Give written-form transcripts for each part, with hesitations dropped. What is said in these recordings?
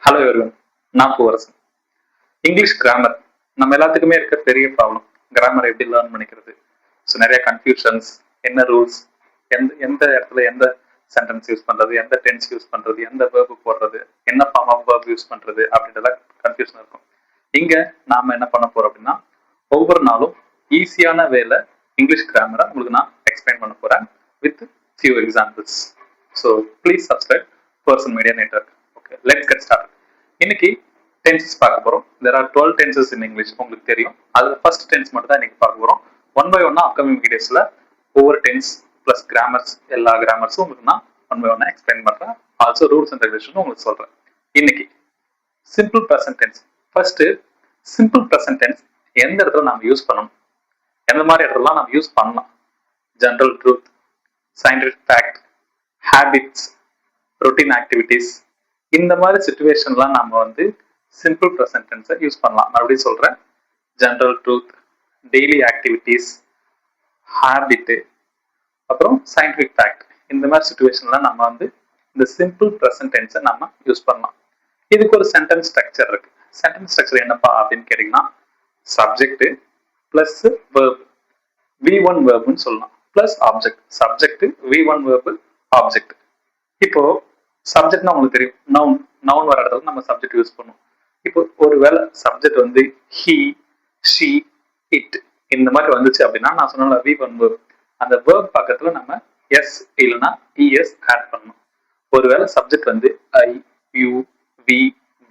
Hello everyone, நான் Poovarasan. English grammar நம்ம எல்லாத்துக்குமே இருக்க பெரிய ப்ராப்ளம். கிராமர் எப்படி லேர்ன் பண்ணிக்கிறது? ஸோ நிறைய கன்ஃபியூஷன்ஸ், என்ன ரூல்ஸ், எந்த எந்த இடத்துல எந்த சென்டென்ஸ் யூஸ் பண்றது, எந்த டென்ஸ் யூஸ் பண்றது, எந்த வேர்பு போடுறது, என்ன ஃபார்ம் ஆஃப் வேர்ப் யூஸ் பண்றது அப்படின்றலாம் கன்ஃபியூஷன் இருக்கும். இங்க நாம என்ன பண்ண போறோம் அப்படின்னா, ஒவ்வொரு நாளும் ஈஸியான வேல இங்கிலீஷ் கிராமரை உங்களுக்கு நான் எக்ஸ்பிளைன் பண்ண போறேன் with few examples. So please subscribe person media network. Okay, let's get start. இன்னைக்கு டென்சஸ் பார்க்க போறோம். There are 12 tenses in English. உங்களுக்கு தெரியும். அது ஃபர்ஸ்ட் டென்ஸ் மட்டும் தான் இன்னைக்கு பார்க்க போறோம். ஒன் பை ஒன்னா அப்கமிங் வீடியோஸ்ல ஒவ்வொரு டென்ஸ் பிளஸ் கிராமர்ஸ், எல்லா கிராமர்ஸும் உங்களுக்கு நான் ஒன் பை ஒன்னா எக்ஸ்பிளைன் பண்றேன். ஆல்சோ ரூல்ஸ் அண்ட் ரெகுலேஷனும் உங்களுக்கு சொல்றேன். இன்னைக்கு simple present tense. First simple present tense எந்த இடத்துல நம்ம யூஸ் பண்ணணும், எந்த மாதிரி இடத்துலலாம் நம்ம யூஸ் பண்ணலாம்? General truth, scientific fact, habits, routine activities, இந்த மாதிரி சிச்சுவேஷன்லாம் நம்ம வந்து சிம்பிள் ப்ரெசன்ட் டென்ஸை யூஸ் பண்ணலாம். மறுபடியும் சொல்றேன், general truth, daily activities, habit, அப்புறம் சயின்டிஃபிக் ஃபேக்ட், இந்த மாதிரி சிச்சுவேஷன்லாம் நம்ம வந்து இந்த சிம்பிள் ப்ரெசன்ட் டென்ஸை நம்ம யூஸ் பண்ணலாம். இதுக்கு ஒரு சென்டென்ஸ் ஸ்ட்ரக்சர் இருக்கு. சென்டென்ஸ் ஸ்ட்ரக்சர் என்னப்பா அப்படின்னு கேட்டீங்கன்னா, சப்ஜெக்ட் பிளஸ் வேர்ப், V1 வேர்ப்னு சொல்லலாம், plus object. Subject, V1 verb, object. இப்போ சப்ஜெக்ட்னா உங்களுக்கு தெரியும், நவுன். நவுன் வர இடத்துல நம்ம சப்ஜெக்ட் யூஸ் பண்ணுவோம். இப்போ ஒருவேளை சப்ஜெக்ட் வந்து ஹி, ஷி, இட் இந்த மாதிரி வந்துச்சு அப்படின்னா, நான் சொன்ன V1 வேர்ப், அந்த வேர்ப் பக்கத்துல நம்ம எஸ் இல்லைன்னா இஎஸ் ஆட் பண்ணணும். ஒருவேளை சப்ஜெக்ட் வந்து ஐ, யூ, வி,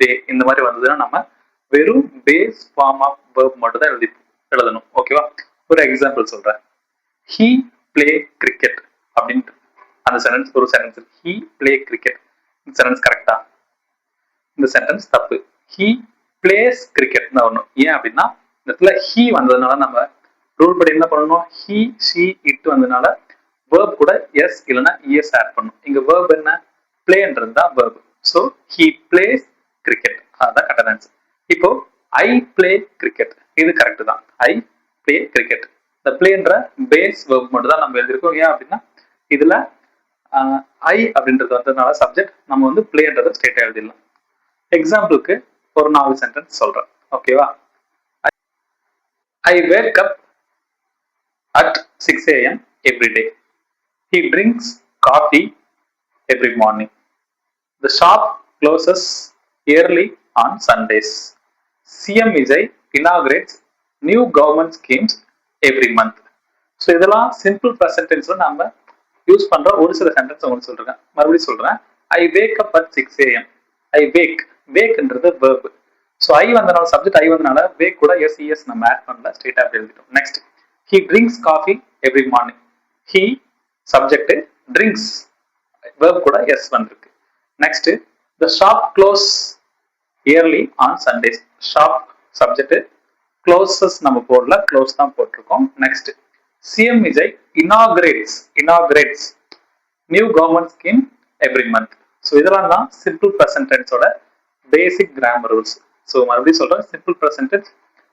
தே இந்த மாதிரி வந்ததுன்னா நம்ம வெறும் பேஸ் ஃபார்ம் ஆஃப் வேர்ப் மட்டும் தான் எழுதணும். ஓகேவா? ஒரு எக்ஸாம்பிள் சொல்றேன். ஹி பிளே கிரிக்கெட் அப்படின்ட்டு அந்த சென்டென்ஸ் ஒரு சென்டென்ஸ். ஹி பிளே கிரிக்கெட், இந்த சென்டென்ஸ் கரெக்டா? இந்த சென்டென்ஸ் தப்பு. ஹி பிளேஸ் கிரிக்கெட் தான் வரணும். ஏன் அப்படின்னா இந்த இடத்துல ஹி வந்ததுனால நம்ம ரூல் படி என்ன பண்ணணும்? ஹி, ஷி, இட் வந்ததுனால வேர்ப் கூட எஸ் இல்லைன்னா இஎஸ் ஆட் பண்ணணும். இங்க வேர்ப் என்ன? பிளேன்றது தான் verb. So he plays cricket, அதுதான் கரெக்டான ஆன்சர். இப்போ ஐ பிளே கிரிக்கெட், இது கரெக்ட் தான். I play cricket. இந்த பிளேன்ற பேஸ் வேர்ப் மட்டும் தான் நம்ம எழுதியிருக்கோம். ஏன் அப்படின்னா இதுல ஐ அப்படின்றது வந்ததுனால சப்ஜெக்ட் நம்ம வந்து பிளேன்றதை ஸ்ட்ரெயிட்டா எழுதிடலாம். எக்ஸாம்பிளுக்கு ஒரு 4 சென்டென்ஸ் சொல்றேன். ஓகேவா? ஐ wake up at 6 AM every day. He drinks coffee every morning. The shop closes early on Sundays. CM Vijay inaugurates new government schemes every month. So இதெல்லாம் சிம்பிள் ப்ரெசன்ட் டென்ஸ்ல நம்ம யூஸ் பண்ற ஒரு சில சென்டென்ஸ் உங்களுக்கு சொல்றேன். மறுபடியும் சொல்றேன். I wake up at 6 AM. I wake, வேக்ன்றது வெர்ப். ஸோ ஐ வந்தனால சப்ஜெக்ட் ஐ வந்தனால வேக் கூட எஸ் இஎஸ் நம்ம ஆட் பண்ணல, ஸ்ட்ரெயிட்டா அப்படி எழுதிட்டோம். Next, he drinks coffee every morning. He subject, drinks verb கூட எஸ் வந்திருக்கு. Next, the shop close early on Sundays. Shop subject, closes நம்ம போடல, க்ளோஸ் தான் போட்டிருக்கோம். Next, CM Vijay inaugurates new government scheme every month. So இதெல்லாம் தான் simple present டென்ஸோட basic grammar rules. So மறுபடியும் சொல்றேன், simple present tense,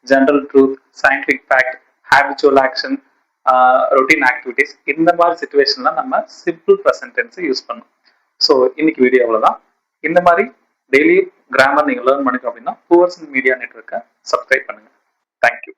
general truth, scientific fact, habitual action, routine activities, இந்த மாதிரி சிச்சுவேஷன்லாம் நம்ம சிம்பிள் ப்ரெசன்ட் டென்ஸை யூஸ் பண்ணணும். ஸோ இன்னைக்கு வீடியோ அவ்வளோதான். இந்த மாதிரி டெய்லி கிராமர் நீங்க லேர்ன் பண்ணிக்கணும் அப்படின்னா பூவர்சன் மீடியா நெட்வொர்க்கை சப்ஸ்கிரைப் பண்ணுங்க. தேங்க்யூ.